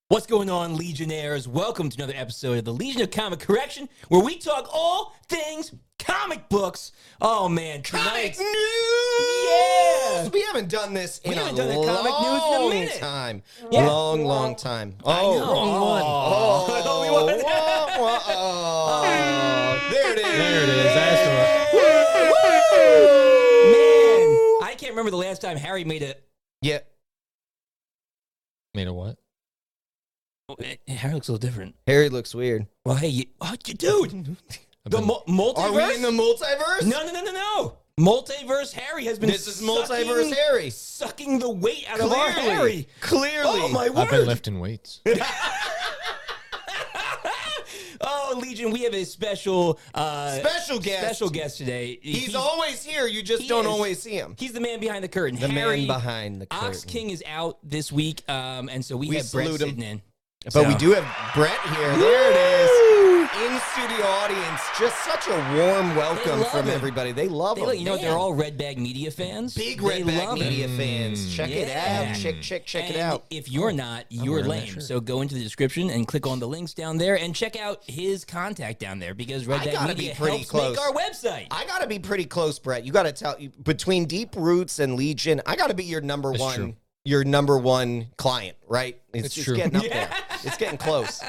What's going on, Legionnaires? Welcome to another episode of the Legion of Comic Correction, where we talk all things comic books. Oh, man. Comic news! Yeah! We haven't done this in haven't a done the comic news in a minute. time. Yeah. Long time. I know. Wrong one. Only one. There it is. There it is. That's Man, I can't remember the last time Harry made a... Yeah. Made a what? Harry looks a little different. Harry looks weird. Well, hey, dude. The multiverse? Are we in the multiverse? No. Multiverse Harry has been This is multiverse Harry. Sucking the weight out of our Harry. Clearly. Oh, my word. I've been lifting weights. Oh, Legion, we have a special guest today. He's always here. You just don't always see him. He's the man behind the curtain. The Harry, man behind the curtain. Ox King is out this week, and so we have Brett salute him. sitting in. But we do have Brett here. There it is. In studio audience. Just such a warm welcome from everybody. They love him. You know, they're all Red Bag Media fans. Big Red Bag Media fans. Check it out. Check it out. If you're not, you're lame. So go into the description and click on the links down there and check out his contact down there because Red Bag Media helps make our website. I got to be pretty close, Brett. You got to tell between Deep Roots and Legion, I got to be your number That's one. True. Your number one client, right? It's true. getting up there. It's getting close.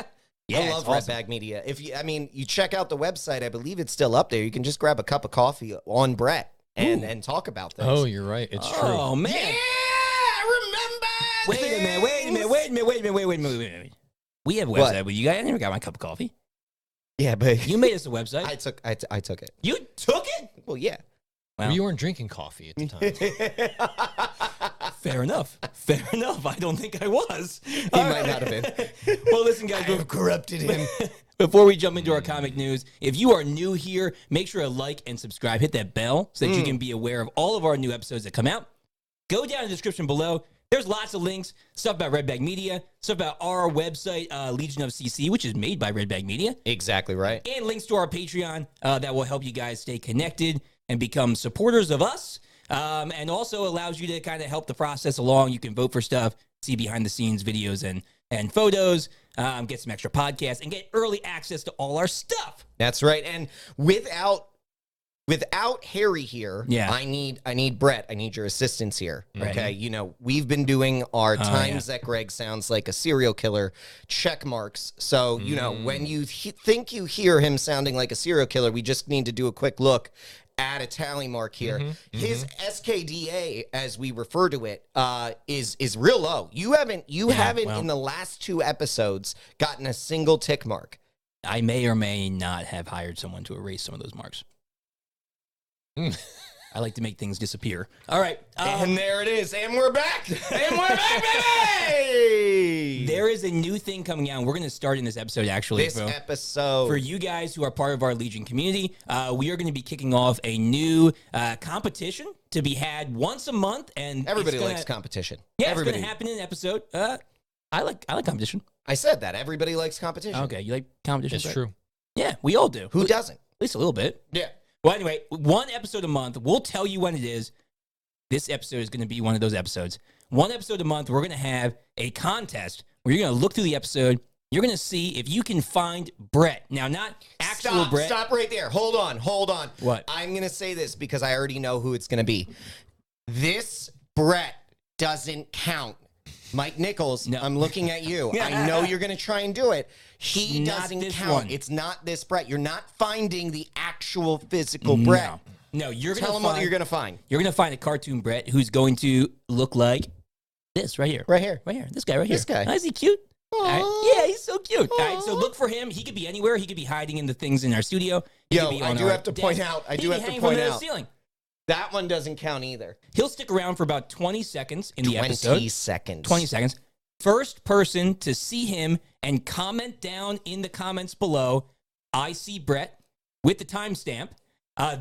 Yeah, I love Red Bag Media. You check out the website, I believe it's still up there. You can just grab a cup of coffee on Brett and talk about things. Oh, you're right. It's true. Oh, man. Yeah, I remember. Wait a minute. We have a website, but you guys never got my cup of coffee. Yeah, but You made us a website. I took it. You took it? Well, yeah. Wow. Well, you weren't drinking coffee at the time. Fair enough. I don't think I was. He might not have been. Well, listen, guys. I've corrupted him. Before we jump into our comic news, if you are new here, make sure to like and subscribe. Hit that bell so that you can be aware of all of our new episodes that come out. Go down in the description below. There's lots of links, stuff about Red Bag Media, stuff about our website, Legion of CC, which is made by Red Bag Media. Exactly right. And links to our Patreon that will help you guys stay connected and become supporters of us. And also allows you to kind of help the process along. You can vote for stuff, see behind the scenes videos and photos, get some extra podcasts, and get early access to all our stuff. That's right. And without Harry here, Yeah. I need Brett. I need your assistance here. Right. Okay. You know, we've been doing our times that Greg sounds like a serial killer check marks. So, you know, when you think you hear him sounding like a serial killer, we just need to do a quick look at a tally mark here. His SKDA, as we refer to it, is real low. You haven't in the last 2 episodes gotten a single tick mark. I may or may not have hired someone to erase some of those marks. I like to make things disappear. All right. And there it is. And we're back. Baby! There is a new thing coming out, and we're going to start in this episode, actually. This episode. For you guys who are part of our Legion community, we are going to be kicking off a new competition to be had once a month. And Everybody likes competition. Yeah, Everybody. it's going to happen in an episode. I like competition. I said that. Everybody likes competition. Okay, you like competition? It's true. Yeah, we all do. Who doesn't? At least a little bit. Yeah. Well, anyway, one episode a month. We'll tell you when it is. This episode is going to be one of those episodes. One episode a month, we're going to have a contest where you're going to look through the episode. You're going to see if you can find Brett. Now, not actual Brett. Stop right there. Hold on. What? I'm going to say this because I already know who it's going to be. This Brett doesn't count. Mike Nichols, No. I'm looking at you. I know you're going to try and do it. He Not doesn't this count. one. It's not this Brett. You're not finding the actual physical Brett. No, you're going to Tell him what you're going to find. You're going to find a cartoon Brett who's going to look like this right here. Right here. Right here. This guy right here. This guy. Is he cute? All right. Aww. Yeah, he's so cute. All right, so look for him. He could be anywhere. He could be hiding in the things in our studio. He could be I on do our have to desk. point out. He could be hanging from the ceiling. That one doesn't count either. He'll stick around for about 20 seconds in the episode. 20 seconds. 20 seconds. First person to see him and comment down in the comments below, I see Brett, with the timestamp.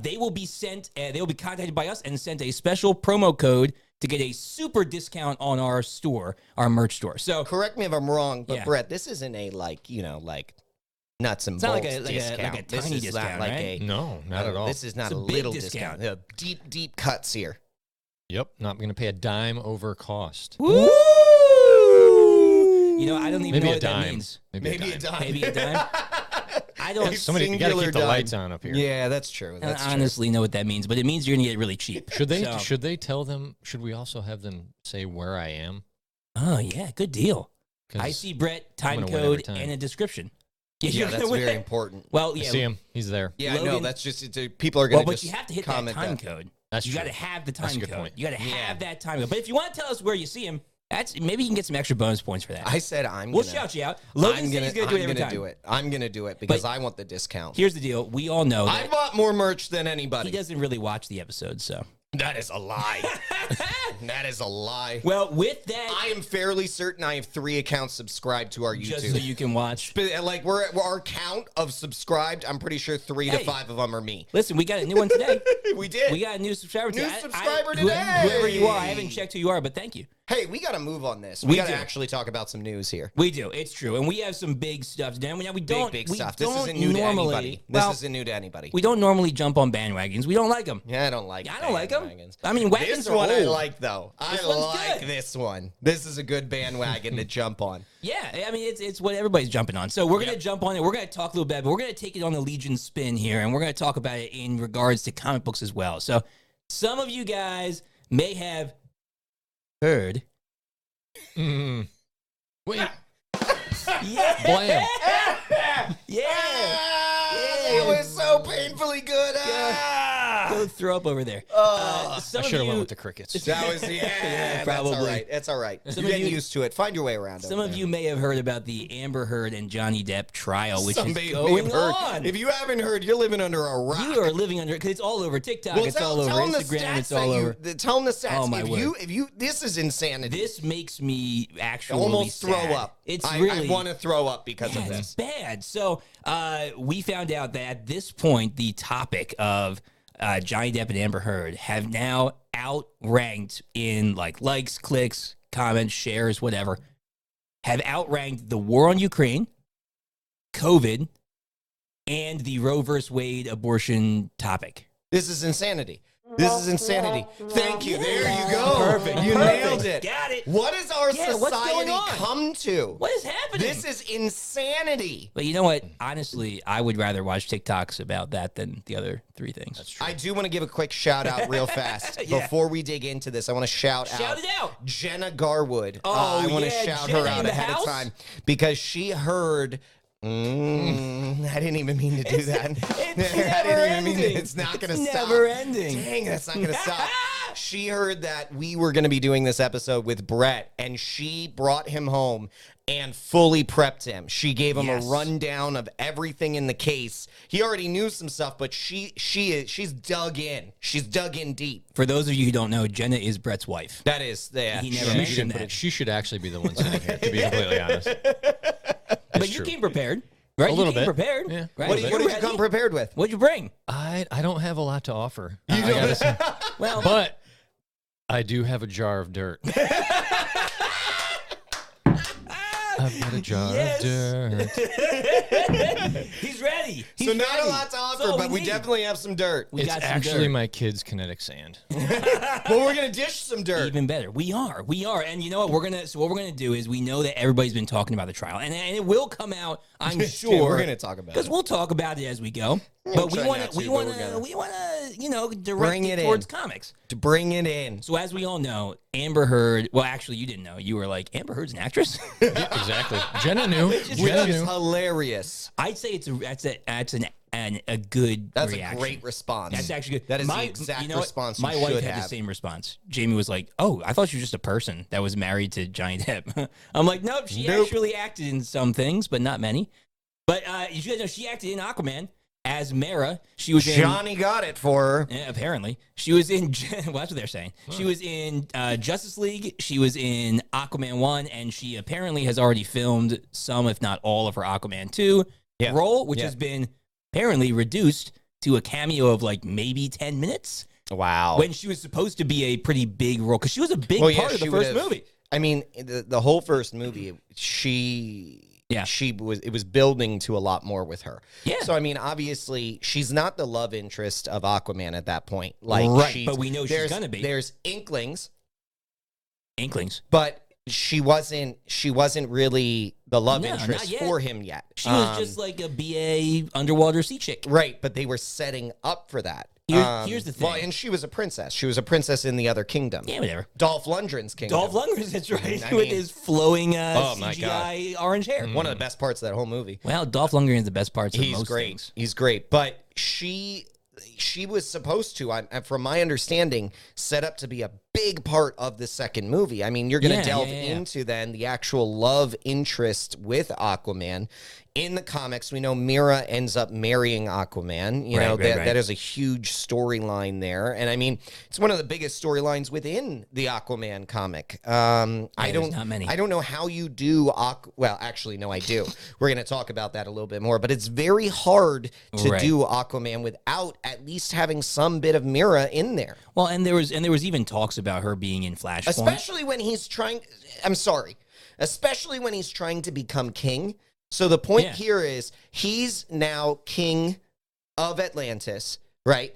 They will be sent. They will be contacted by us and sent a special promo code to get a super discount on our store, our merch store. So Correct me if I'm wrong, but Yeah. Brett, this isn't a nuts and It's not bolts like a discount. tiny this is discount, not like right? No, not at all. This is not It's a a big little discount. discount. Deep cuts here. Yep, not going to pay a dime over cost. Woo! You know, I don't even Maybe know a what that dime. means. Maybe a dime. Maybe a dime. I don't Somebody, you gotta keep the Singular lights dime. on up here. Yeah, that's true. That's true. honestly know what that means, but it means you're gonna get it really cheap. Should they? So- Should they tell them? Should we also have them say where I am? Oh yeah, good deal. 'Cause I see Brett, time gonna win every code, time. and a description. Yeah, you're that's gonna win. very important. Well, I yeah. see him. He's there. Yeah, I know. Logan- That's just people are Well, going to but just you have to hit that comment time that. code. That's you true. got to have the That's time a good code. point. You got to Yeah. have that time code. But if you want to tell us where you see him, that's maybe you can get some extra bonus points for that. I said We'll gonna, shout you out. Logan I'm said he's going to do it every time. do it. I'm going to do it because But- I want the discount. Here's the deal. We all know I that bought more merch than he anybody. doesn't really watch the episodes, so. That is a lie. That is a lie. Well, with that, I am fairly certain I have 3 accounts subscribed to our YouTube. just so you can watch. Like we're our count of subscribed. I'm pretty sure 3 to Hey. 5 of them are me. Listen, we got a new one today. We did. We got a new subscriber today. subscriber who- today. Whoever you are, I haven't checked who you are, but thank you. Hey, we got to move on this. We We got to do. actually talk about some news here. We do. It's true. And we have some big stuff today. Now, we don't. Big we stuff. This don't isn't new to normally, anybody. Well, This isn't new to anybody. we don't normally jump on bandwagons. We don't like them. Yeah, I don't like. I don't like them. bandwagons. I mean, wagons This are one I old. like though. This I one's like good. this one. This is a good bandwagon to jump on. Yeah, I mean, it's what everybody's jumping on. So we're going to jump on it. We're going to talk a little bit, but we're going to take it on the Legion spin here, and we're going to talk about it in regards to comic books as well. So some of you guys may have heard. Wait, Yeah. blam. Yeah. It was so painfully good. Go throw up over there. I Some should of have went you, with the crickets. That was that's probably. all right. That's all right. Some You're of getting you- used to it. Find your way around. some of you may have heard about the Amber Heard and Johnny Depp trial, which Somebody is may going have heard. on. If you haven't heard, you're living under a rock. You are living under because it's all over TikTok. It's all over them the Instagram. stats It's all that over. tell them the stats. Oh, my if you, this is insanity. This makes me actually Almost throw sad. up. It's I really want to throw up because of yeah, this. it's bad. So we found out that at this point, the topic of Johnny Depp and Amber Heard have now outranked in likes, clicks, comments, shares, whatever, have outranked the war on Ukraine, COVID, and the Roe versus Wade abortion topic. This is insanity. This is insanity. Thank you. There you go. Perfect. You Perfect. nailed it. Got it. What has our Yeah, what's going society on? come to? What is happening? This is insanity. But you know what? Honestly, I would rather watch TikToks about that than the other 3 things. That's I do want to give a quick shout out real fast. Yeah. Before we dig into this, I want to shout Shout it out. Jenna Garwood. Oh, I want to yeah, shout Jenna her in out the ahead house? of time because she heard. I didn't even mean to do that. It's not going to stop. Never ending. Dang, that's not going to stop. She heard that we were going to be doing this episode with Brett, and she brought him home and fully prepped him. She gave him Yes. a rundown of everything in the case. He already knew some stuff, but she's dug in. She's dug in deep. For those of you who don't know, Jenna is Brett's wife. That is, yeah. He never She mentioned should, that. she should actually be the one sitting here, to be completely honest. But you true. came prepared, right? A little you came bit. prepared. Yeah. Right? What did you ready? come prepared with? What'd you bring? I don't have a lot to offer. I gotta say. Well, But I do have a jar of dirt. I've got a jar Yes. of dirt. he's ready. He's So not ready. a lot to offer, That's all but we need. definitely have some dirt. We It's got some actually dirt. my kid's kinetic sand. Well, we're gonna dish some dirt. Even better. We are. And you know what? What we're gonna do is we know that everybody's been talking about the trial, and it will come out. I'm sure we're gonna talk about because it. we'll talk about it as we go. But we try want not to. We to, want but we're to. gonna. We want to. Direct Bring it it towards in. comics. To bring it in. So as we all know, Amber Heard. Well, actually, you didn't know. You were like, Amber Heard's an actress. Yeah, exactly. Jenna knew. Which Jenna is knew. hilarious. I'd say that's a good That's reaction. a great response. That's actually good. That is the exact you know what? response My you wife should had have. the same response. Jamie was like, "Oh, I thought she was just a person that was married to Johnny Depp." I'm like, "Nope, she Nope. actually acted in some things, but not many." But you guys know she acted in Aquaman as Mera. She was in. Johnny got it for her. Yeah, apparently, she was in. Well, that's what they're saying. She was in Justice League. She was in Aquaman 1, and she apparently has already filmed some, if not all, of her Aquaman 2 Yeah. role, which Yeah. has been apparently reduced to a cameo of maybe 10 minutes Wow. when she was supposed to be a pretty big role because she was a big Well, yeah, part of the she would first have- movie. I mean, the whole first movie, it was building to a lot more with her. Yeah. So I mean, obviously, she's not the love interest of Aquaman at that point. Right, but we know she's there's- gonna be. There's inklings, Inklings. but she wasn't really the love No, interest not yet. for him yet. She was just like a BA underwater sea chick. Right, but they were setting up for that. Here's the thing. Well, and she was a princess. She was a princess in the other kingdom. Yeah, whatever. Dolph Lundgren's kingdom. Dolph Lundgren, that's right, I with mean- his flowing my CGI orange hair. One of the best parts of that whole movie. Well, Dolph Lundgren is the best parts of He's most great. things. He's great. But she was supposed to, from my understanding, set up to be a big part of the second movie. I mean, you're going to delve into then the actual love interest with Aquaman. In the comics, we know Mera ends up marrying Aquaman. You know, that is a huge storyline there. And I mean, it's one of the biggest storylines within the Aquaman comic. There's not many. I don't know how you do well, actually, no, I do. We're going to talk about that a little bit more, but it's very hard to do Aquaman without at least having some bit of Mera in there. Well, and there was even talks about her being in Flashpoint. Especially when he's trying to become king. So the point here is he's now king of Atlantis, right?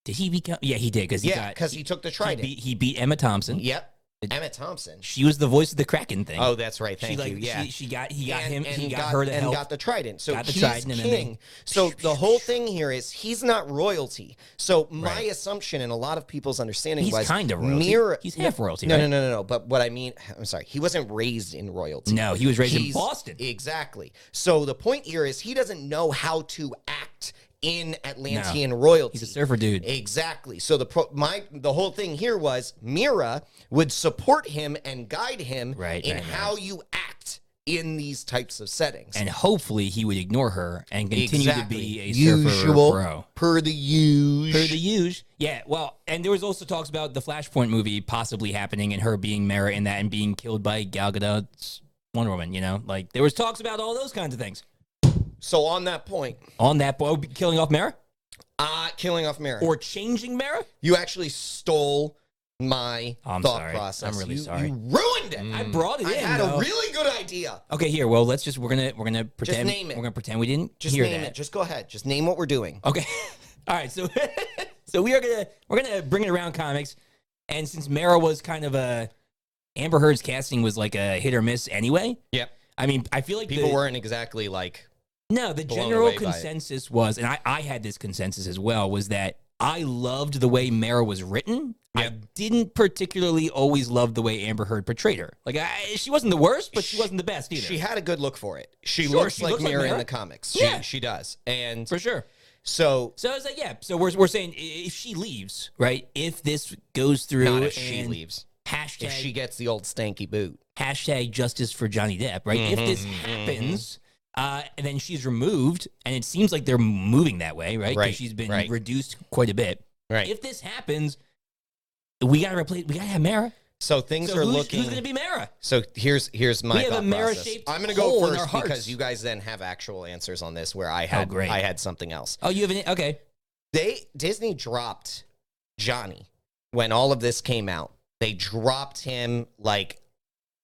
Did he become? Yeah, he did because he took the trident. He beat Emma Thompson. Yep. Emma Thompson. She was the voice of the Kraken thing. Oh, that's right. Thank you. Yeah. He got him. And He got her to and help. got the trident. So Got the he's trident, and then king. So the whole thing here is he's not royalty. So my assumption and a lot of people's understanding He's was kind of royalty. He's half royalty. No, right? no. But what I mean, I'm sorry, he wasn't raised in royalty. No, he was raised in Boston. Exactly. So the point here is he doesn't know how to act in Atlantean royalty. He's a surfer dude. Exactly. So the whole thing here was Mera would support him and guide him in how you act in these types of settings. And hopefully he would ignore her and continue to be a surfer bro. Per the usual. Yeah, well, and there was also talks about the Flashpoint movie possibly happening and her being Mera in that and being killed by Gal Gadot's Wonder Woman, you know? Like, there was talks about all those kinds of things. So on that point. Killing off Mera? Killing off Mera. Or changing Mera? You actually stole my thought process. I'm really sorry. You ruined it. I brought it in. I had a really good idea. Okay, here. Well, we're gonna pretend. Just name it. We're gonna pretend we didn't Just hear name that. it. Just go ahead. Just name what we're doing. Okay. All right. So we're gonna bring it around comics, and since Mera was kind of Amber Heard's casting was like a hit or miss anyway. Yep. I mean, I feel like people weren't exactly like. No, the general consensus was, and I had this consensus as well, was that I loved the way Mera was written. Yep. I didn't particularly always love the way Amber Heard portrayed her. Like, she wasn't the worst, but she wasn't the best either. She had a good look for it. She looks like Mera in the comics. Yeah. She does. And for sure. So I was like, yeah. So we're saying if she leaves, right? If this goes through, not if she leaves. Hashtag, if she gets the old stanky boot. Hashtag justice for Johnny Depp, right? If this happens. And then she's removed, and it seems like they're moving that way, right? Because she's been reduced quite a bit. Right. If this happens, we gotta have Mera. So things are looking. Who's gonna be Mera? So here's my. We have thought a Mera process. shaped. I'm gonna go first because you guys then have actual answers on this. Where I had something else. Oh, you have an okay. Disney dropped Johnny when all of this came out. They dropped him like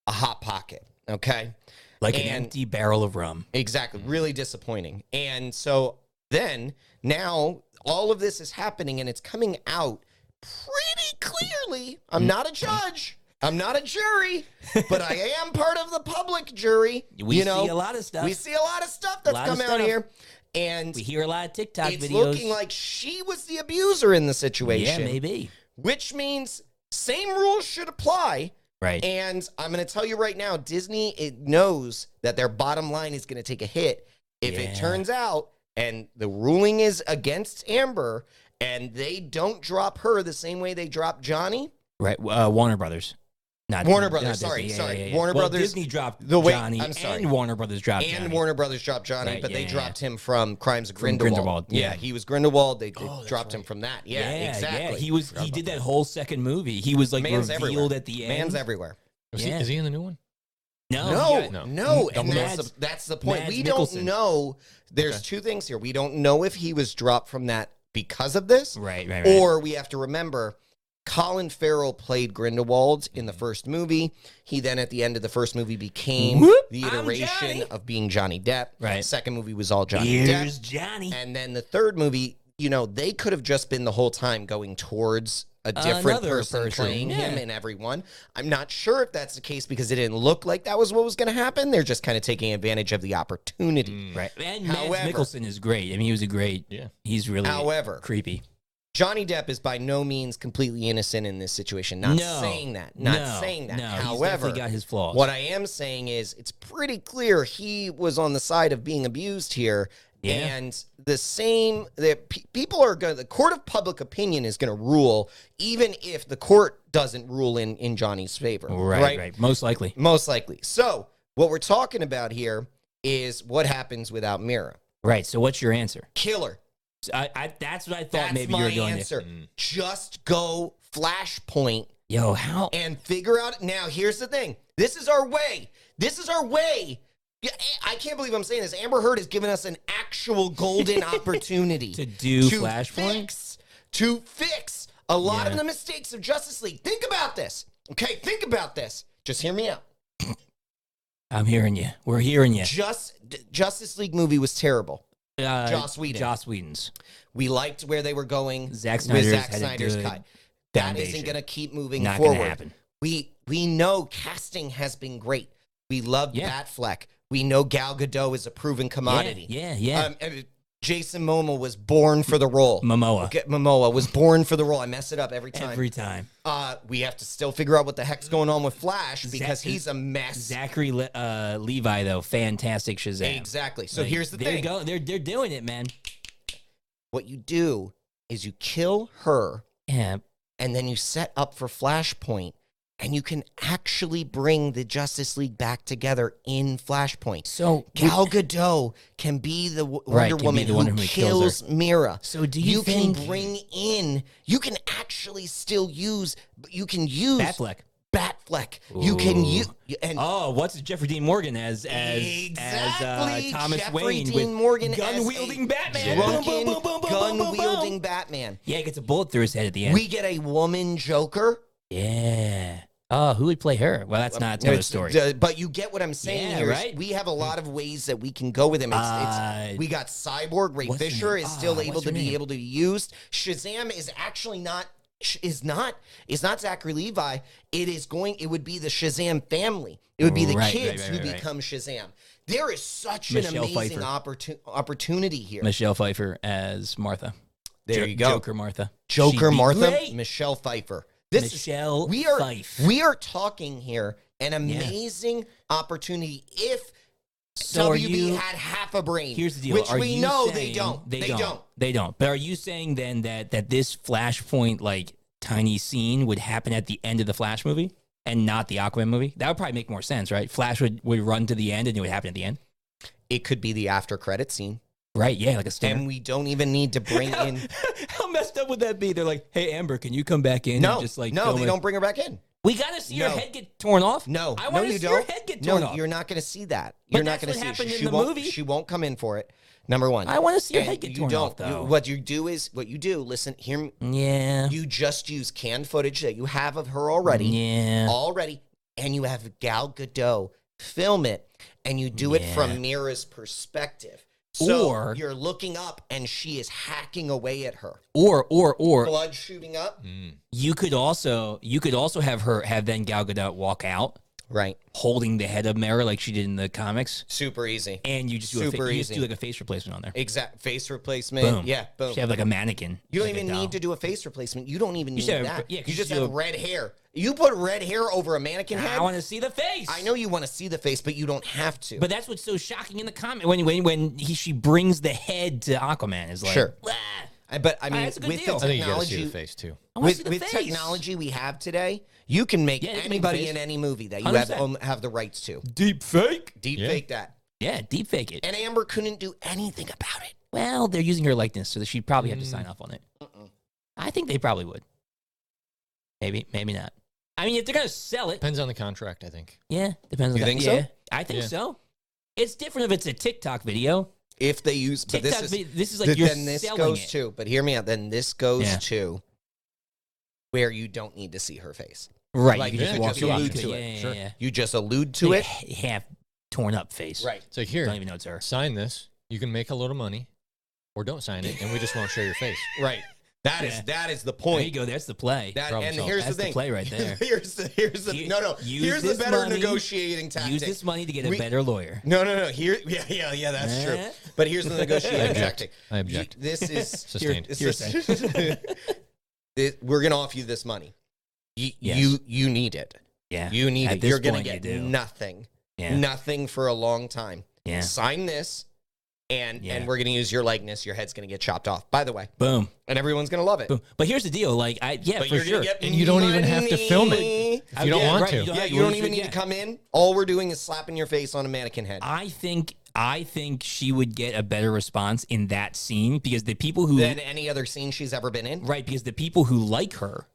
a hot pocket. Okay. Like an empty barrel of rum. Exactly. Really disappointing. And so then, now, all of this is happening, and it's coming out pretty clearly. I'm not a judge. I'm not a jury. But I am part of the public jury. We see a lot of stuff. We see a lot of stuff that's come out here. And we hear a lot of TikTok videos. It's looking like she was the abuser in the situation. Yeah, maybe. Which means same rules should apply. Right. And I'm going to tell you right now, Disney knows that their bottom line is going to take a hit if it turns out and the ruling is against Amber and they don't drop her the same way they dropped Johnny. Right. Warner Brothers. Warner Brothers. Sorry. Warner Brothers. Disney dropped Johnny. I'm sorry. And Warner Brothers dropped Johnny. And Warner Brothers dropped Johnny, but they dropped him from Crimes of Grindelwald. Yeah, he was Grindelwald. They dropped him from that. Yeah, exactly. Yeah, he did that whole second movie. He was like revealed at the end. Man's everywhere. Is he in the new one? No. And that's the point. Mads we Mikkelsen. don't know. There's two things here. We don't know if he was dropped from that because of this. Right. Or we have to remember Colin Farrell played Grindelwald in the first movie. He then, at the end of the first movie, became the iteration of being Johnny Depp. Right. Second movie was all Johnny Here's Depp. Johnny. And then the third movie, they could have just been the whole time going towards a different Another person playing him yeah. in everyone. I'm not sure if that's the case because it didn't look like that was what was going to happen. They're just kind of taking advantage of the opportunity. Right. And However- Mads Mikkelsen is great. I mean, he was a great. Yeah. He's really However- creepy. Johnny Depp is by no means completely innocent in this situation. Not No. saying that. No. Not saying that. No, he's However, definitely got his flaws. what I am saying is it's pretty clear he was on the side of being abused here. Yeah. And the people are going to, the court of public opinion is going to rule, even if the court doesn't rule in Johnny's favor. Right. Most likely. Most likely. So what we're talking about here is what happens without Mera. Right. So what's your answer? Killer. So that's what I thought That's maybe my you were going answer. to. Just go Flashpoint Yo, how? and figure out. Now, here's the thing. This is our way. This is our way. Yeah, I can't believe I'm saying this. Amber Heard has given us an actual golden opportunity To do Flashpoint? To fix a lot Yeah. of the mistakes of Justice League. Think about this. Okay, think about this. Just hear me out. I'm hearing you. We're hearing you. Justice League movie was terrible. Joss Whedon. Joss Whedon's. We liked where they were going Zack with Snyder's Zack had a Snyder's good cut. That foundation. isn't going to keep moving Not forward. gonna happen. We know casting has been great. We love Yeah. Batfleck. We know Gal Gadot is a proven commodity. Yeah. Jason Momoa was born for the role. Momoa. Momoa was born for the role. I mess it up every time. Every time. We have to still figure out what the heck's going on with Flash because he's a mess. Zachary Levi, though, fantastic Shazam. Exactly. So Like, here's the there thing. you go. They're doing it, man. What you do is you kill her Yeah. and then you set up for Flashpoint, and you can actually bring the Justice League back together in Flashpoint. So Gal Gadot can be the Right, Wonder can be Woman the who one who kills kills Mera. So do you you can think bring in, you can actually still use, you can use Batfleck? Batfleck. You can Ooh. use, and Oh, what's Jeffrey Dean Morgan as Exactly. Thomas Jeffrey Wayne Dean with Morgan as gun wielding a Batman? drunken, Boom, boom, boom, boom, boom, boom, gun boom, boom. wielding Batman. Yeah, he gets a bullet through his head at the end. We get a woman Joker. Yeah. Oh, who would play her? Well, that's not another story. But you get what I'm saying Yeah, here. right? We have a lot of ways that we can go with him. We got Cyborg. Ray what's her Fisher name? is still What's able her to be name? able to be used. Shazam is actually not Zachary Levi. It would be the Shazam family. It would be the Right, kids right, who right. become Shazam. There is such Michelle an amazing Pfeiffer. opportunity here. Michelle Pfeiffer as Martha. There you go. Joker Martha. Joker She'd be Martha, great. Michelle Pfeiffer. Michelle Pfeiffer. We are talking here an amazing opportunity if So are WB you- had half a brain. Here's the deal. Which Are we you know saying they don't. They don't. But are you saying then that this Flashpoint like tiny scene would happen at the end of the Flash movie and not the Aquaman movie? That would probably make more sense, right? Flash would run to the end and it would happen at the end. It could be the after credit scene. Right, yeah, like a stinger. And we don't even need to bring in How messed up would that be? They're like, hey, Amber, can you come back in? No, and just like no, film they it? don't bring her back in. We got to see your No. head get torn off. No, I no, want to you see don't. your head get torn No, off. you're not going to see that. But You're not that's going to what see happened it. in She the won't. movie. She won't come in for it. Number one. I want to see your And head get you torn don't. off, though. What you do. Listen, hear me. Yeah. You just use canned footage that you have of her already. Yeah. And you have Gal Gadot film it, and you do it Yeah. from Mera's perspective. So Or- you're looking up, and she is hacking away at her. Or Blood shooting up. you could also have then Gal Gadot walk out Right. holding the head of Mera like she did in the comics, Super easy. and you just do Super you just easy. do like a face replacement on there. Exact face replacement. Boom. Yeah. Boom. She have like a mannequin. You don't like a even doll. need to do a face replacement. You don't even need should have- that. yeah, 'cause you just you have do- red hair. You put red hair over a mannequin head. I want to see the face. I know you want to see the face, but you don't have to. But that's what's so shocking in the comic when she brings the head to Aquaman is like, Sure. "Wah." But I mean, that's a good with deal. the I think you got to see technology, the face too. I wanna with, see the with face. technology we have today, you can make Yeah, you can make anybody the face. in any movie that you 100%. have the rights to. Deep fake. Deep Yeah. fake that. Yeah, deep fake it. And Amber couldn't do anything about it. Well, they're using her likeness, so she'd probably have to sign off on it. I think they probably would. Maybe not. I mean, if they're gonna sell it, Depends on the contract, I think. yeah, depends. You on think that. so? Yeah, I think Yeah. so. It's different if it's a TikTok video. If they use, but TikTok, this is this is like you're then this selling goes it. to. But hear me out. Then this goes Yeah. to where you don't need to see her face. Right, Like, you you can could just walk just through allude it. to Yeah, it. yeah, Sure. yeah. You just allude to Like it. half torn up face. Right. It's like, here, Don't even know it's her. sign this. You can make a little money, or don't sign it, and we just won't show your face. Right. That is the There point. you go. That's the play. And here's That's the thing. play right there. Here's the here's the better negotiating tactic. Use this money to get a better lawyer. No. Here, yeah, that's true. But here's the negotiating tactic. I object. This is Sustained. we're gonna offer you this money. You need it. Yeah. You need At it. this You're gonna point, get you do. nothing. Yeah. Nothing for a long time. Yeah. Sign this, and Yeah. we're gonna use your likeness. Your head's gonna get chopped off. By the way, Boom. and everyone's gonna love it. Boom. But here's the deal. Like, But for you're sure. gonna get And you don't even have to film it. If you don't want to. You don't even need to come in. All we're doing is slapping your face on a mannequin head. I think she would get a better response in that scene because the people who Than any other scene she's ever been in. right because the people who like her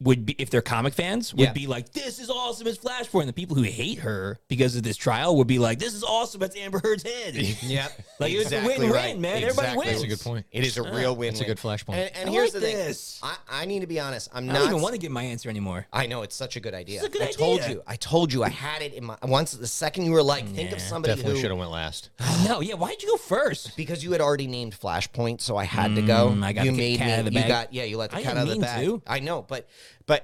would be, if they're comic fans, would Yeah. be like, this is awesome as Flashpoint. And the people who hate her because of this trial would be like, this is awesome, that's Amber Heard's head. Yep. Like, it's a win-win, man. Everybody wins. That's a good point. It is a real win. That's a good flashpoint. And I here's like the thing. this. I need to be honest. I don't even want to give my answer anymore. I know it's such a good idea. It's a good idea. I told you. I had it in my once. The second you were like, think of somebody Definitely should who have went last. No, yeah, why'd you go first? because you had already named Flashpoint, so I had to go. I got you the made cat me. out of the You bag. got you let the I cat didn't out of the mean bag. to. I know, but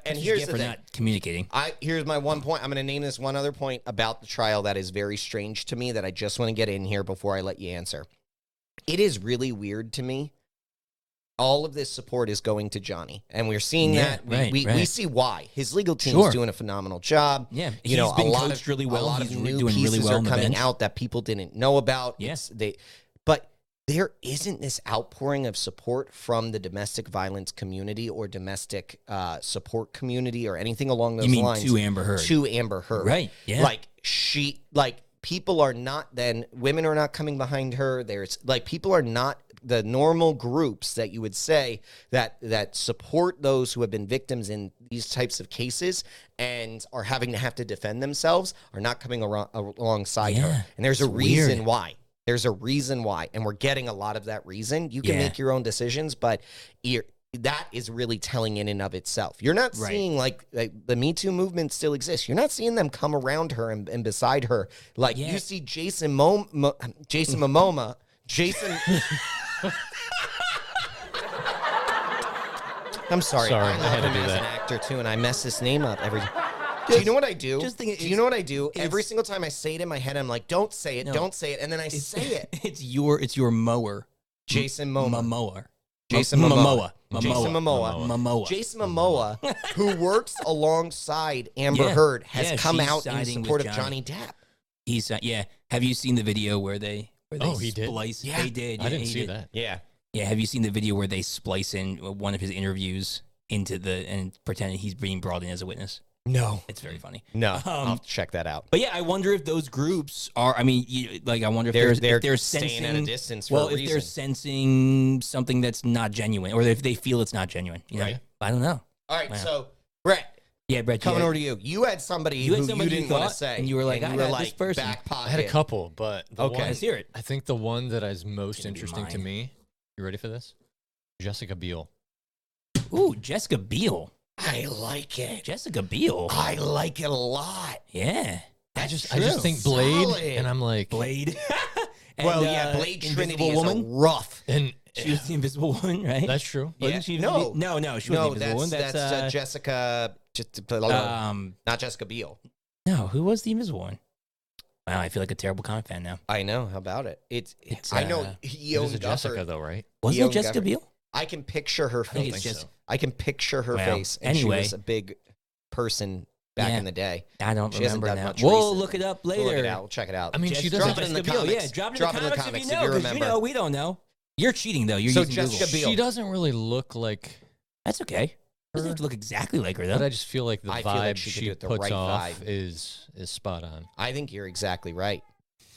and You here's get the for thing. not communicating. Here's my one point. I'm going to name this one other point about the trial that is very strange to me that I just want to get in here before I let you answer. It is really weird to me. All of this support is going to Johnny, and we're seeing Yeah, that. We right. see why. His legal team Sure. is doing a phenomenal job. Yeah, you know, he's been a lot coached of really well. A lot He's of new doing pieces really well are on the coming bench. out that people didn't know about. Yeah. But there isn't this outpouring of support from the domestic violence community or domestic support community or anything along those You mean lines. to Amber Heard. To Amber Heard. Right, yeah. People are not women are not coming behind her. There's people are not the normal groups that you would say that support those who have been victims in these types of cases and are having to have to defend themselves are not coming alongside her. Yeah, And there's a it's reason weird. why. There's a reason why. And we're getting a lot of that reason. You can Yeah. make your own decisions, but that is really telling in and of itself. You're not Right. seeing like the Me Too movement still exists. You're not seeing them come around her and beside her. Like Yeah. you see Jason Momoa. Jason. I'm sorry. Sorry, I I had to love him do as that. an actor too, and I mess his name up every. Do you know what I do? just think do you know what I do? Every single time I say it in my head, I'm like, "Don't say it, don't say it," and then I say it. It's your mower. Jason Momoa. Momoa. Jason Momoa. Jason Momoa. Momoa. Jason Momoa, who works alongside Amber Yeah. Heard, has Yeah, come she's out in siding with support of Johnny. Johnny Depp. He's Have you seen the video where they Oh, he did? splice? Yeah. They did. I Yeah, didn't he see did. that. Yeah. Yeah, have you seen the video where they splice in one of his interviews into and pretending he's being brought in as a witness? No. It's very funny. No. I'll check that out. But yeah, I wonder if those groups are. I mean, I wonder if They're they're staying sensing at a distance for well, a if they're reason. sensing something that's not genuine, or if they feel it's not genuine. You know? Right. I don't know. All right, Wow. so Brett, Yeah, Brett. coming yeah. over to you. You had somebody You had who somebody you you didn't want to thought, say, and you were like, and I you were got like this person. back pocket. I had a couple, but the Okay. one, Let's hear it. I think the one that is most Gonna be interesting to mine. me. You ready for this? Jessica Biel. Ooh, Jessica Biel. I like it. Jessica Biel. I like it a lot. Yeah. I just true. think Blade, Solid. and I'm like, Blade. And, Well, yeah, Blade Trinity Invisible is Woman. a rough. and She was the Invisible Woman, right? that's true. Wasn't Yeah. she No. no, she wasn't the Invisible Woman. that's Jessica. Not Jessica Biel. No, who was the Invisible One? Wow, I feel like a terrible comic fan now. I know. How about it? It's I I know. He It owned is a Jessica though, right? Wasn't Yo, it Jessica Governor. Biel? I can picture her think it's face. just- I can picture her Wow. face. And Anyway. she was a big person back Yeah. in the day. I don't She hasn't remember done now. much We'll recently. look it up We'll later. look it out. We'll check it out. I mean, Jess- she drop doesn't. it in the Jessica Biel, comments. yeah, drop it Drop in the comments if you know, if you 'cause remember. we don't know. You're cheating though. You're So using Jessica Google. Biel. She doesn't really look like, That's okay. Doesn't have to look exactly like her though. but I just feel like the I vibe feel like she she, could do it the puts right off vibe. is spot on. I think you're exactly right.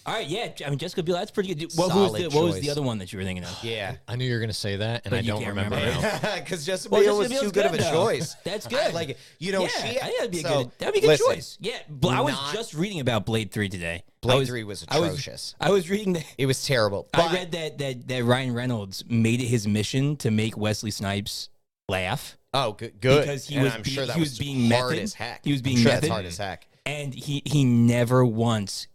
All right, yeah. I mean, Jessica Biel. That's pretty good. What Solid was the choice. other one that you were thinking of? Yeah. I knew you were gonna say that, and But I you don't can't remember remember now. Because Jessica Well, Biel Jessica was Biel's too good of a good, though. choice. That's I good. like it. You know, Yeah, she. I think that'd be a so, good. That'd be a good listen, choice. Yeah, I was not- just reading about Blade 3 today. Blade 3 was I was- atrocious. I was reading that. It was terrible. I read that Ryan Reynolds made it his mission to make Wesley Snipes laugh Oh, good. because he And was I'm be- sure that he was was being hard method. as heck. He was being I'm sure method. that's hard as heck. and he never once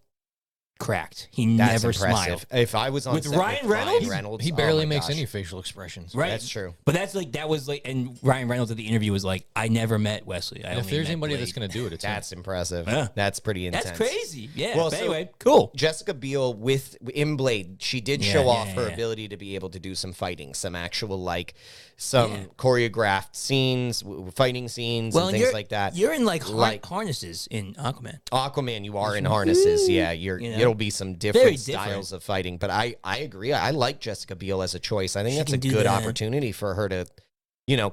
cracked. He That's never impressive. smiled. If I was on With set Ryan with Ryan Reynolds? He oh barely my makes gosh. any facial expressions. Right. That's true. But that was like, and Ryan Reynolds at the interview was like, I never met Wesley. And if there's anybody that's going to do it, it's him. That's impressive. Yeah. That's pretty intense. That's crazy. Yeah. Well, But so- anyway, cool. Jessica Biel in Blade, she did Yeah, show yeah, off her yeah. ability to be able to do some fighting, some actual some choreographed scenes, fighting scenes, and things like that. You're in like harnesses in Aquaman. Aquaman, you are in harnesses. Yeah, it'll be some different Very styles of fighting. But I agree. I like Jessica Biel as a choice. I think She that's a can do good that. opportunity for her to,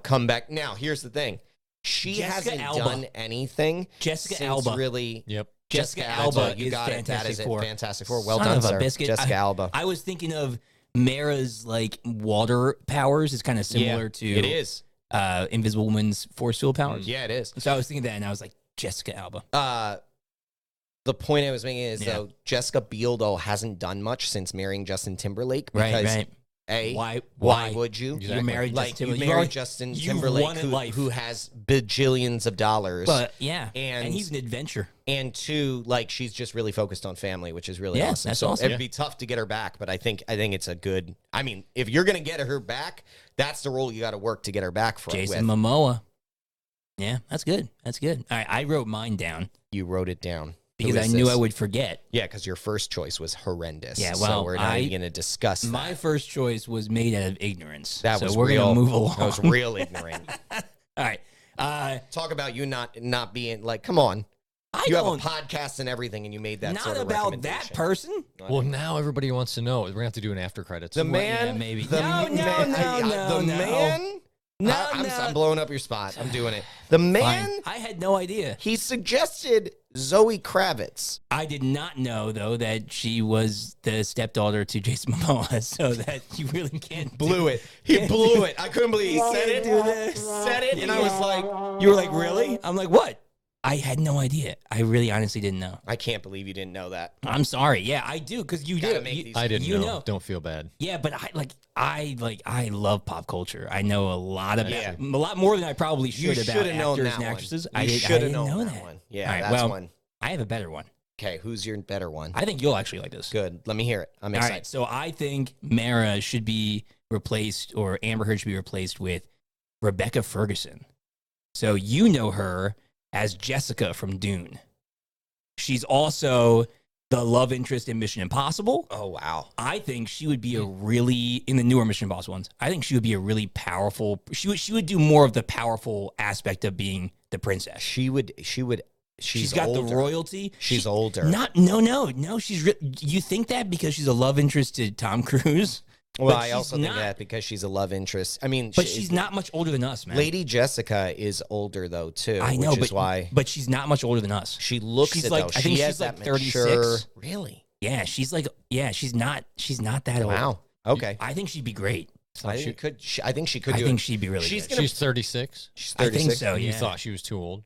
come back. Now, here's the thing. She Jessica hasn't Alba. done anything Jessica since Alba. really. Yep. Jessica Alba, Alba you is got it. That Fantastic is it. Four. Fantastic Four. Well Son done, of a sir. biscuit. Jessica Alba. I was thinking of Mera's like water powers is kind of similar to it is. Invisible Woman's force field powers. Yeah, it is. So I was thinking that, and I was like, Jessica Alba. The point I was making is Yeah. though Jessica Biel though hasn't done much since marrying Justin Timberlake Right, because right. why Why? would you? Exactly. You're married, Like Justin you Timberlake. married Justin you've Timberlake won in life. who has bajillions of dollars. But yeah, And- and he's an adventure. and two, like she's just really focused on family, which is really Yeah, awesome. that's so awesome. it'd be tough to get her back, but I think it's a good. I mean, if you're gonna get her back, that's the role you got to work to get her back for. Jason Momoa. Yeah, that's good. That's good. All right, I wrote mine down You wrote it down because Who I is knew this? I would forget. Yeah, because your first choice was horrendous. Yeah, so well, we're not even gonna discuss that. My first choice was made out of ignorance. That so was we're real. gonna move along. That was real ignorant. All right. Talk about you not being like, come on. I You have a don't. podcast and everything, and you made that Not sort of about that recommendation. person. Well, now everybody wants to know. We're going to have to do an after credits. The yeah, man, maybe. The No, no, man, no, the no. man. No, I'm blowing up your spot. I'm doing it. The man. Fine. I had no idea. He suggested Zoe Kravitz. I did not know though that she was the stepdaughter to Jason Momoa, so that you really can't Blew it. He blew it. I couldn't believe he said it. do this. Said it, and I was like, You were like, really? I'm like, what? I had no idea. I really honestly didn't know. I can't believe you didn't know that. I'm sorry. Yeah, I do because you Gotta do. make these- I didn't you know. Don't feel bad. Yeah, but I love pop culture. I know a lot about Yeah. a lot more than I probably You should should about have known actors that and one. actresses. You I should have didn't known know that one. Yeah, All right, that's well, one. I have a better one. Okay, who's your better one? I think you'll actually like this. Good. Let me hear it. I'm All excited. right, so I think Mera should be replaced, or Amber Heard should be replaced with Rebecca Ferguson. So you know her as Jessica from Dune. She's also the love interest in Mission Impossible. Oh wow. I think she would be a really, in the newer Mission Impossible ones, I think she would be a really powerful, she would do more of the powerful aspect of being the princess. She's got older. the royalty. She's older. No. You think that because she's a love interest to Tom Cruise? Well, But I she's also think not. that because she's a love interest. I mean, But she's not much older than us, man. Lady Jessica is older though too. I know, which but is why but she's not much older than us. she looks she's it like- though. I think she has she's like that 36. mature. Really? Yeah, she's not that old. Wow. Okay. I think she'd be great. I think she could I do think it. she'd be really She's good. gonna- She's 36. She's I think 36. so. You Yeah. thought she was too old.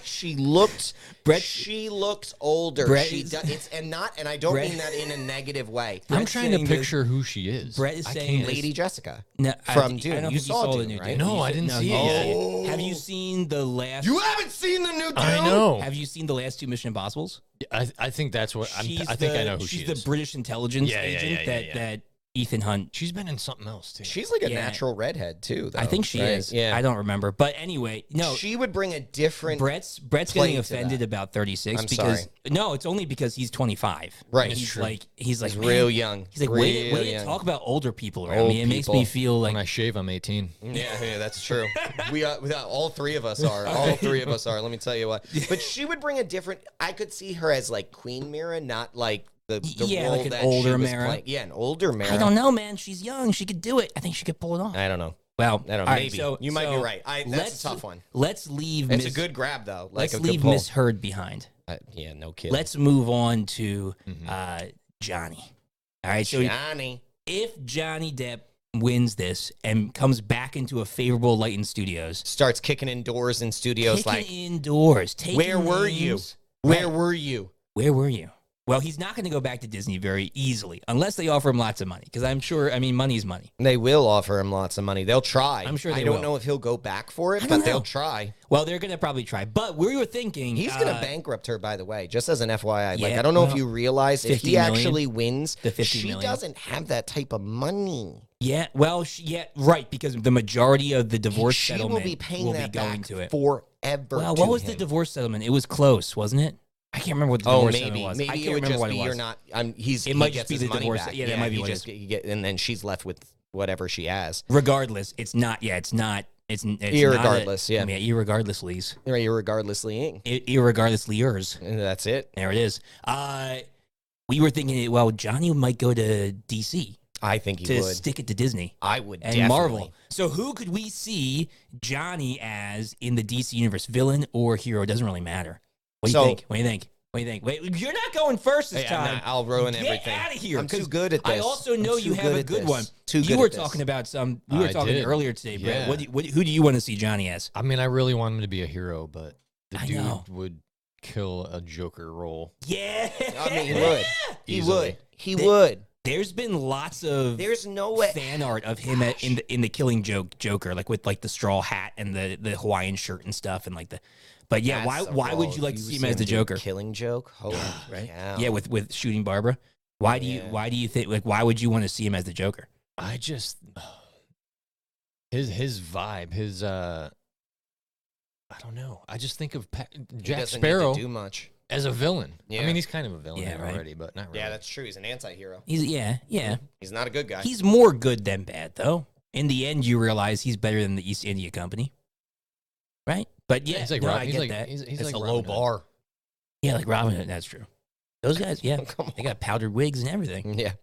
She looked. Brett- she looks older. Brett She is- does, and I don't Brett- mean that in a negative way. I'm Brett's trying to saying that- picture who she is. Brett is I saying can't. Lady Jessica. No, From I Dune. don't You think saw the Dune, new right? No, You I didn't see you it yet. didn't. Have you seen the last? You haven't seen the new Dune? I know. Have you seen the last two Mission Impossibles? I think that's what I think I know who she She's is. the British intelligence Yeah, yeah, agent yeah, yeah. that Ethan Hunt. She's been in something else too. She's like a Yeah. natural redhead too. Though, I think she right? is. Yeah. I don't remember, but anyway, no. She would bring a different. Brett's play getting to offended that. about 36 I'm because sorry. no, it's only because he's 25. Right. And It's true. he's like He's man, real young. He's like real way to young. talk about older people around Old me. It makes me people. feel like When I shave, I'm 18. Yeah, that's true. we all three of us are. All three of us are. Let me tell you what. But she would bring a different. I could see her as like Queen Mera, not like the Yeah, role like an that older she was Mera. playing. Yeah, an older Mera. I don't know, man. She's young. She could do it. I think she could pull it off. I don't know. Well, I don't know. all right, Maybe so- you might be so right. That's a tough one. Let's leave. It's Miss, a good grab though. Let's Like a good leave pull. Miss Heard behind. Yeah, no kidding. Let's move on to Mm-hmm. Johnny. All right, so Johnny. if Johnny Depp wins this and comes back into a favorable light in studios, Starts kicking in doors in studios kicking like, indoors, taking where were you? names- Where were you? Where were you? Well, he's not going to go back to Disney very easily unless they offer him lots of money. Because I'm sure, money's money. They will offer him lots of money. They'll try. I'm sure they I don't will. know if he'll go back for it, I but don't they'll know. try. Well, they're going to probably try. But we were thinking He's going to bankrupt her, by the way, just as an FYI. Like, Yeah, I don't know if well, you realize if 50 he million, actually wins, the 50 she million. doesn't have that type of money. Yeah, well, right, because the majority of the divorce She settlement will be paying will that be going back to it. forever. Well, to what was him. the divorce settlement? It was close, wasn't it? I can't remember what the divorce settlement was. I Maybe can't it would remember just what it be was. you're not. It might just be the money divorce. back. Yeah, that might be he what it just and then she's left with whatever she has. Regardless, it's not. Yeah, it's not. It's Irregardless, not irregardlessly. Irregardlessly, Irregardlessly yours. and that's it. There it is. We were thinking, well, Johnny might go to DC I think he to would. stick it to Disney. I would And definitely. Marvel. So who could we see Johnny as in the DC universe? Villain or hero? It doesn't really matter. What do you think? What do you think? What do you think? Wait, you're not going first this Hey, I'm time. not- I'll ruin Get everything. out of here. I'm too 'cause good at this. I also know I'm you too have good a at good this. one. Too You good were at this. talking about some. We were I talking did. earlier today, Brett. Yeah. Who do you want to see Johnny as? I mean, I really want him to be a hero, but the I dude know. would kill a Joker role. Yeah, I mean, he would. He Easily. would. He would. There's been lots of There's no way. fan art of him in the Killing Joker, like with like the straw hat and the Hawaiian shirt and stuff, and like the. But yeah, why would you like to see him as the Joker? Killing joke. Holy Right? cow. Yeah, with shooting Barbara. Why do you think why would you want to see him as the Joker? I just his vibe, his I don't know. I just think of He Jack doesn't Sparrow need to do much. as a villain. Yeah. I mean, he's kind of a villain Yeah, right. already, but not really. Yeah, that's true. He's an anti-hero. He's yeah. He's not a good guy. He's more good than bad though. In the end, you realize he's better than the East India Company, right? But yeah, he's like no, Rob, I he's get like that. he's it's like a low Robin Hood. bar. Yeah, like Robin Hood. That's true. Those guys, yeah, Come they got powdered wigs and everything. Yeah.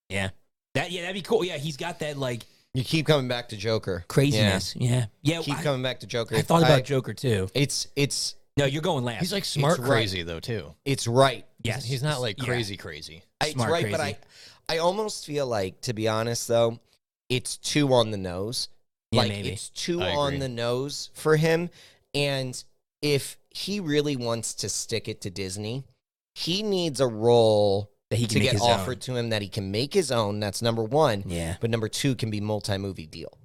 Yeah, that'd be cool. Yeah, he's got that like You keep coming back to Joker. craziness. Yeah. Keep coming back to Joker. I thought about Joker too. It's No, you're going last. He's like smart right. crazy though too. it's right. yes, He's not like Yeah. crazy crazy. It's Smart right, but crazy. I almost feel like, to be honest though, it's too on the nose. Yeah, Like maybe. it's too I on agree. the nose for him. And if he really wants to stick it to Disney, he needs a role That he can to make get his offered own. to him that he can make his own. That's number one. Yeah. But number two can be multi-movie deal.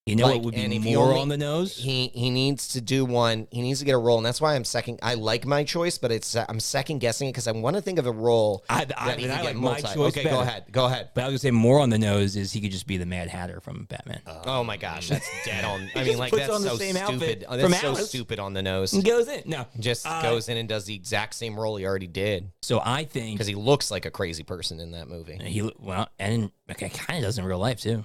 You know Like, what would and be if he more only- on the nose? He needs to do one. He needs to get a role, and that's why I like my choice, but I'm second guessing it because I want to think of a role I that he mean, I can like get my multi. choice Okay, better. go ahead. But I was gonna say more on the nose is he could just be the Mad Hatter from Batman. Oh my gosh, that's dead on. I just mean, like puts that's on the so same outfit stupid. Oh, from that's so Alice. stupid on the nose. He goes in. No. Just goes in and does the exact same role he already did So I think because he looks like a crazy person in that movie. and kind of does in real life too.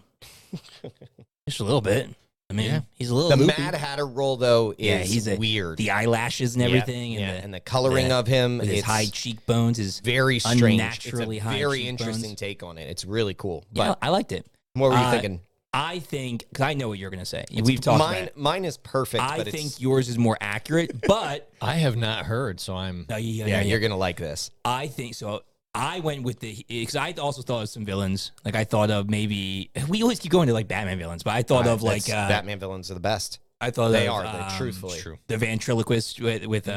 Just a little bit. I mean, Yeah. he's a little The loopy. Mad Hatter role though is he's weird. The eyelashes and Yeah, everything, yeah, and and the coloring of him, with his it's high cheekbones, his very strange. unnaturally it's a high very cheekbones. interesting take on it. It's really cool. Yeah, But I liked it. what were you Uh, thinking? I think because I know what you're gonna say. We've talked about it. Mine is perfect. I but think it's, yours is more accurate, but I have not heard, so I'm yeah, you're gonna like this. I think so. I went with because I also thought of some villains. Like I thought of maybe we always keep going to like Batman villains, but I thought of like Batman villains are the best. I thought They of, are. They're truthfully. true. the ventriloquist with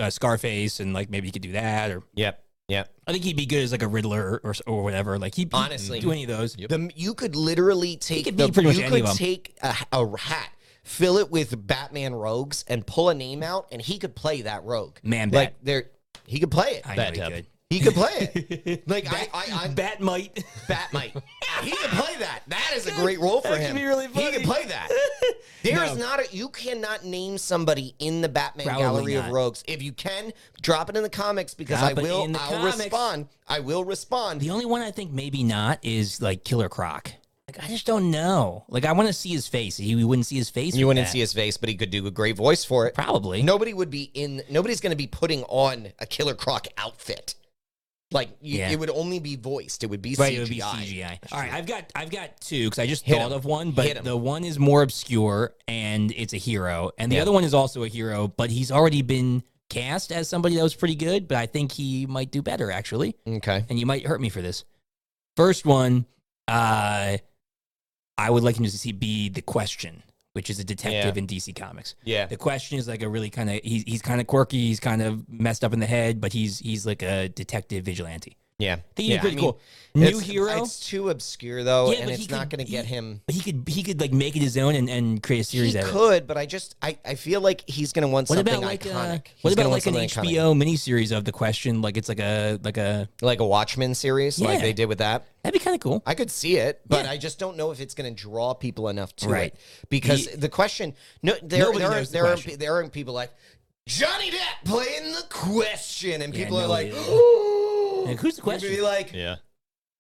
Scarface, and like maybe he could do that, or Yep. I think he'd be good as like a Riddler or whatever. Like he Honestly. do any of those. You could literally take could be pretty much any of them. take a hat, fill it with Batman rogues, and pull a name out, and he could play that rogue. Man, like he could play it. I know he Bat could. He could play it. Like I'm Bat might. Batmite. He could play that. That is a great role for That him. could be really He funny. could play that. There's No. you cannot name somebody in the Batman Probably gallery not. of rogues. If you can, drop it in the comics because Drop it I'll in the comics. respond. I will respond. The only one I think maybe not is like Killer Croc. Like I just don't know. Like I want to see his face. We wouldn't see his face. You with wouldn't that. see his face, but he could do a great voice for it. Probably. Nobody's going to be putting on a Killer Croc outfit. Like Yeah. it would only be voiced. It would be Right, CGI. it would be CGI. All right, I've got two because I just Hit thought 'em. of one, Hit but 'em. the one is more obscure and it's a hero, and the Yeah. other one is also a hero, but he's already been cast as somebody that was pretty good, but I think he might do better actually, Okay. and you might hurt me for this. First one, I would like him to be the Question which is a detective in DC Comics. Yeah. The Question is like a really kind of he's kind of quirky, he's kind of messed up in the head, but he's like a detective vigilante. Yeah. I think he's pretty cool. New hero. It's too obscure though, Yeah, and but it's not going to get him. But he could like make it his own and create a series He out of it. could, but I feel like he's going to want What something about like iconic. what He's gonna about want like an something HBO miniseries of The Question? Like it's like a like a Watchmen series, like Yeah. they did with that. that'd be kind of cool. I could see it, but Yeah. I just don't know if it's going to draw people enough to Right. it because the question. No, there knows the are question. there are people like Johnny Depp playing The Question, and people are like, nobody- "Ooh." Like, who's The You'd Question? be like, Yeah.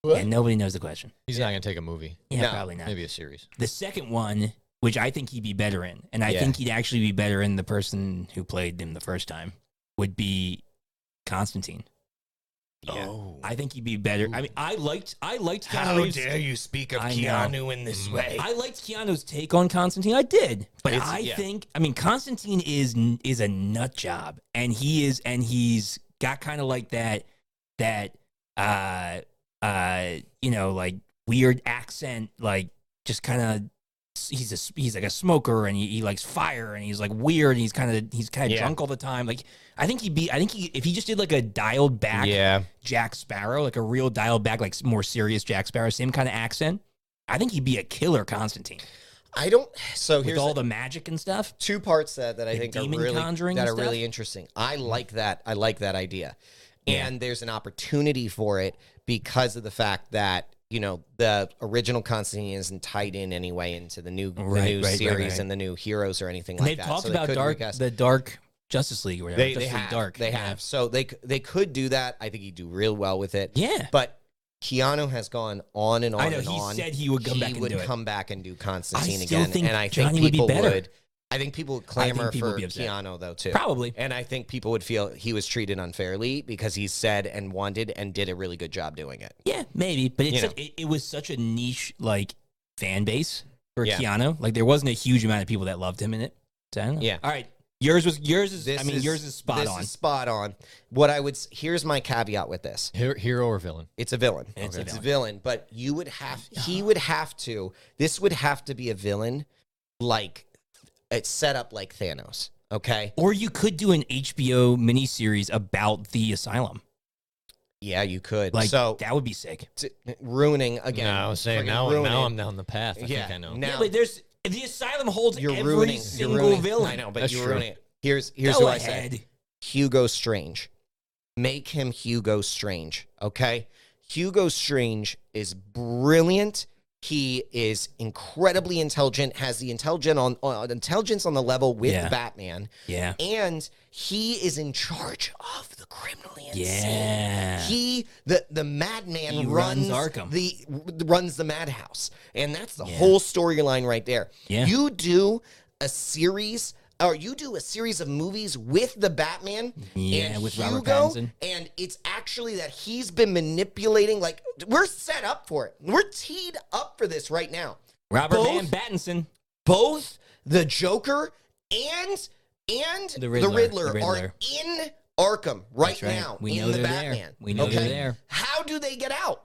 And nobody knows The Question. He's not going to take a movie. Yeah, No. probably not. Maybe a series. The second one, which I think he'd be better in, and I Yeah. think he'd actually be better in the person who played him the first time, would be Constantine. Oh. I think he'd be better. I mean, I liked Keanu How Reeves. dare you speak of I Keanu know. in this way? I liked Keanu's take on Constantine. I did, but It's- I yeah. think Constantine is a nut job, and he's got kind of like that like weird accent, like just kind of he's like a smoker, and he likes fire, and he's like weird, and he's kind of Yeah. drunk all the time. Like I think if he just did like a dialed back Yeah. Jack Sparrow, like a real dialed back, like more serious Jack Sparrow, same kind of accent, I think he'd be a killer Constantine I don't. So with here's all the magic and stuff. two parts that I The think are demon really conjuring that and are really stuff? interesting. I like that. I like that idea, Yeah. and there's an opportunity for it because of the fact that the original Constantine isn't tied in anyway into the new Right, series right. and the new heroes or anything And like they've that. talked So they about could recast- the Dark Justice League or whatever. They Justice League have. Dark. They Yeah. have. So they could do that. I think he'd do real well with it. Yeah. But Keanu has gone on and on I know, and he on. said he would come back and do it. come back and do Constantine still again, think and I Johnny think would be people better. would. I think people would clamor people for would be upset. Keanu though too. Probably. And I think people would feel he was treated unfairly because he said and wanted and did a really good job doing it. Yeah, maybe. But You know. it was such a niche like fan base for Yeah. Keanu. Like there wasn't a huge amount of people that loved him in it. So I don't know. Yeah. All right. Yours is yours is This spot this on. Is spot on. What I would here's my caveat with this. Hero or villain? It's a villain. It's a It's a villain, but he would have to. This would have to be a villain like it's set up like Thanos. Okay. Or you could do an HBO miniseries about the asylum. Yeah, you could. Like so that would be sick. ruining again. No, I was saying friggin' now ruining- I'm down the path. I Yeah, think I know. now- Yeah, but the asylum holds You're every ruining. single you're ruining, villain. I know, but That's you're true. ruining it. Here's Go what I ahead. say. Hugo Strange. Make him Hugo Strange. Okay. Hugo Strange is brilliant. He is incredibly intelligent. Has the intelligence on the level with Yeah. Batman. Yeah. And he is in charge of the criminally insane. Yeah. He the madman He runs runs Arkham. runs the madhouse. And that's the Yeah. whole storyline right there. Yeah. You do a series of movies with the Batman Yeah, and with Hugo, Robert Pattinson. and it's actually that he's been manipulating, like we're set up for it. We're teed up for this right now. Robert Both- Van Pattinson. Both the Joker and the Riddler are in Arkham right, That's right. now We in know the they're there. Batman. We know they're there. How do they get out?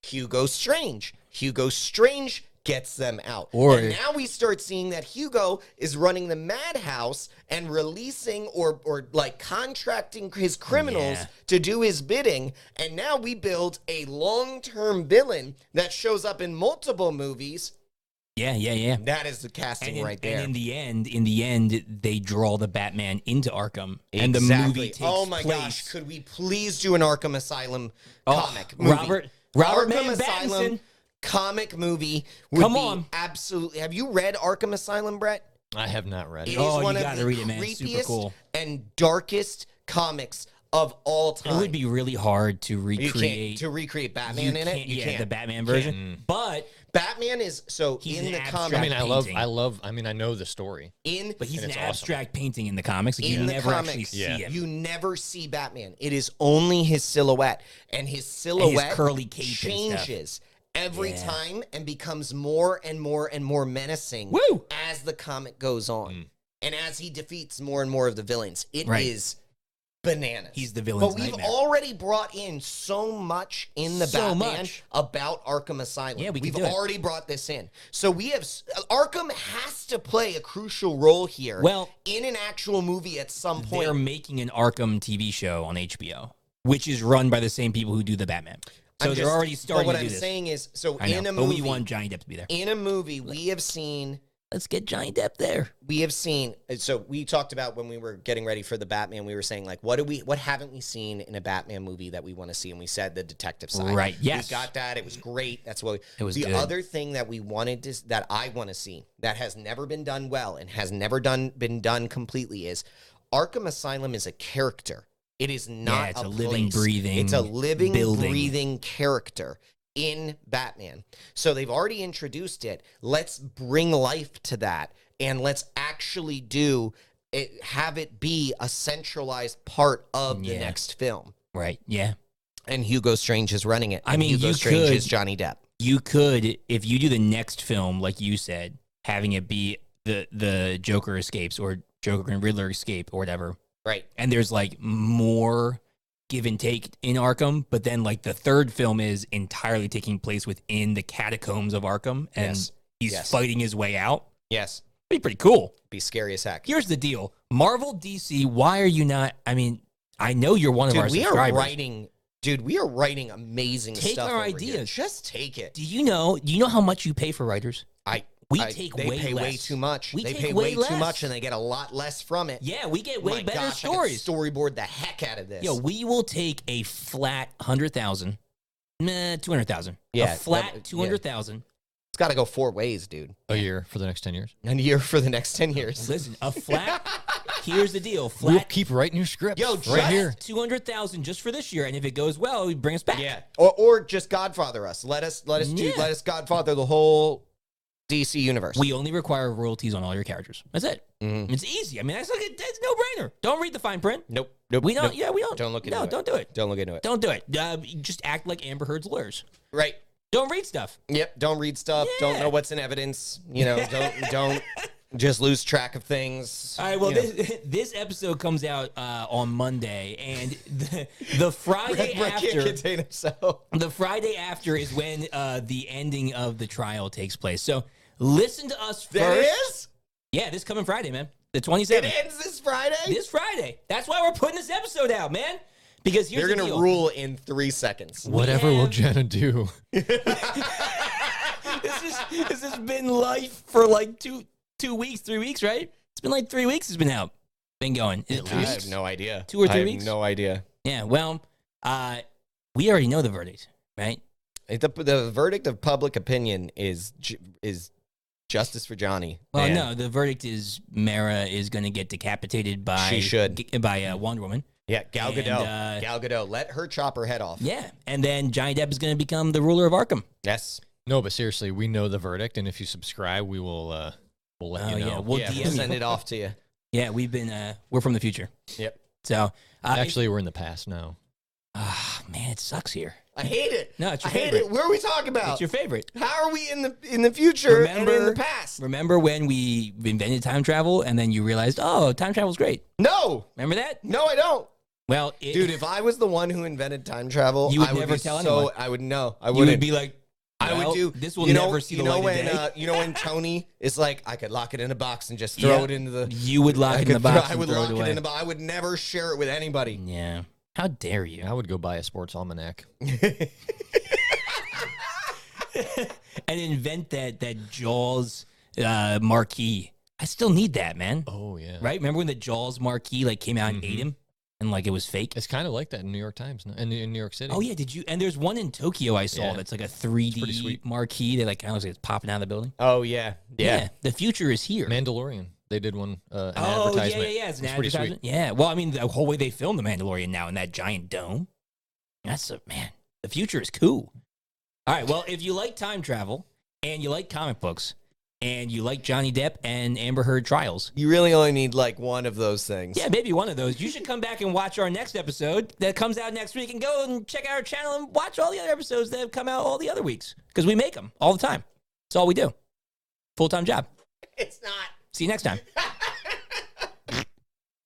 Hugo Strange. Hugo Strange gets them out. And now we start seeing that Hugo is running the madhouse and releasing or like contracting his criminals Yeah. to do his bidding. And now we build a long-term villain that shows up in multiple movies. Yeah. That is the casting right there. And in the end, they draw the Batman into Arkham, and the Exactly. movie takes Oh my place. gosh! Could we please do an Arkham Asylum comic movie? Robert Arkham Van Asylum Pattinson. comic movie would Come be on. absolutely. Have you read Arkham Asylum, Brett? I have not read It it. is Oh, one you of gotta the read it, man. It's super creepiest cool. and darkest comics of all time. It would be really hard to recreate. Batman in it. You yeah, can't. the Batman version. But Batman is so He's in an the abstract comic. I mean, I know the story. In he's And an it's awesome. abstract painting in the comics. Like, you in the never actually comics, see Yeah. him. you never see Batman. It is only his silhouette, and his silhouette curly cape and stuff. changes every Yeah. time and becomes more and more and more menacing Woo! as the comic goes on, and as he defeats more and more of the villains. It is Right. bananas. He's the villain's But we've nightmare. already brought in so much in the So Batman much. about Arkham Asylum. Yeah, we've already brought this in. So we have Arkham has to play a crucial role here. Well, in an actual movie at some point. They're making an Arkham TV show on HBO, which is run by the same people who do the Batman. So they're already starting But to do what this. I'm saying is, so I know, in a but movie, we want Johnny Depp to be there. in a movie, we have seen. Let's get Johnny Depp there. We have seen, so we talked about when we were getting ready for the Batman, we were saying, like, what haven't we seen in a Batman movie that we want to see? And we said the detective side. Right, yes. We got that. It was great. That's what It was the good. other thing that we wanted to, that I want to see, that has never been done well and has never been done completely is Arkham Asylum is a character. It is not it's a a living, place. breathing, It's a living, building. breathing character in Batman. So they've already introduced it. Let's bring life to that. And let's actually do it, have it be a centralized part of the next film. Right, yeah. And Hugo Strange is running it. I And mean, Hugo you Strange could- is Johnny Depp. You could, if you do the next film, like you said, having it be the Joker escapes or Joker and Riddler escape or whatever. Right. And there's like more give and take in Arkham, but then like the third film is entirely taking place within the catacombs of Arkham, and Yes. he's Yes. fighting his way out. Yes. Be pretty cool. Be scary as heck. Here's the deal, Marvel, DC. Why are you not? I mean, I know you're one of our Dude, we are subscribers. writing. Dude, we are writing amazing Take stuff. our over here. ideas. Just take it. Do you know how much you pay for writers? We take they way pay less. way too much. We They take pay way way less. too much, and they get a lot less from it. Yeah, we get My way better gosh, stories. I could storyboard the heck out of this. Yo, we will take a flat 100,000, 200,000. Yeah, a flat that- 200,000. It's got to go 4 ways, dude. A year for the next 10 years. And a year for the next 10 years. Listen, a flat. Here's the deal, We'll flat. keep writing your scripts. Yo, right just- here. 200,000 just for this year, and if it goes well, we bring us back. Yeah, or just Godfather us. Let us Godfather the whole DC universe. We only require royalties on all your characters. That's it. Mhm. It's easy. I mean, that's no brainer. Don't read the fine print. Nope. We don't. Nope. Yeah, we don't. Don't look into No, it. don't do it. Don't look into it. Don't do it. Just act like Amber Heard's lawyers. Right. Don't read stuff. Yep. Don't read stuff. Don't Yeah. know what's in evidence. You know. Don't just lose track of things. All right, well, you know. this episode comes out on Monday, and the Friday Brett can't after, contain himself. the Friday after is when the ending of the trial takes place. So listen to us first. That is. Yeah, this coming Friday, man, the It 27th. ends this Friday. This Friday. That's why we're putting this episode out, man. Because here's You're the gonna deal. rule in 3 seconds. Whatever will have- Jenna do? This has been life for like two weeks, 3 weeks, right? It's been like 3 weeks. It's been out. Been going. At I least. have no idea. 2 or 3 I weeks? have no idea. Yeah. Well, we already know the verdict, right? The verdict of public opinion is justice for Johnny. Well, And no. The verdict is Mera is going to get decapitated by She should. by Wonder Woman. Yeah, Gal And, Gadot. Gal Gadot. Let her chop her head off. Yeah, and then Johnny Depp is going to become the ruler of Arkham. Yes. No, but seriously, we know the verdict, and if you subscribe, we'll let Oh, you know. yeah, we'll Yeah, DM we'll you. send it off to you. Yeah, we're from the future. Yep. So Actually, we're in the past now. man, it sucks here. I hate it. No, it's your I hate favorite. it. What are we talking about? It's your favorite. How are we in the future and in the past? Remember when we invented time travel and then you realized, oh, time travel's great. No. Remember that? No, I don't. Well, Dude, if I was the one who invented time travel, You would I would never be tell so anyone. I would know. I you wouldn't would be like, I well, would do. This will you know, never see the you know light when of day. you know when Tony is like, I could lock it in a box and just throw Yeah. it into the. You would lock I it in the could box I and would throw lock it it away. in a box. I would never share it with anybody. Yeah. How dare you? I would go buy a sports almanac. And invent that Jaws marquee. I still need that, man. Oh yeah, Right? Remember when the Jaws marquee like came out and ate him, and like it was fake? It's kind of like that in New York Times, in New York City. Oh yeah, did you? And there's one in Tokyo I saw Yeah. that's like a pretty 3D sweet. marquee that like I was like it's popping out of the building. Oh yeah, yeah. The future is here. Mandalorian. They did one. An Oh yeah, advertisement. yeah, yeah. It's an pretty sweet. advertisement. Yeah. Well, I mean, the whole way they filmed the Mandalorian now in that giant dome. That's man. The future is cool. All right. Well, if you like time travel and you like comic books and you like Johnny Depp and Amber Heard trials, You really only need like one of those things. yeah, maybe one of those. You should come back and watch our next episode that comes out next week, and go and check out our channel and watch all the other episodes that have come out all the other weeks because we make them all the time. That's all we do. Full-time job. It's not. See you next time.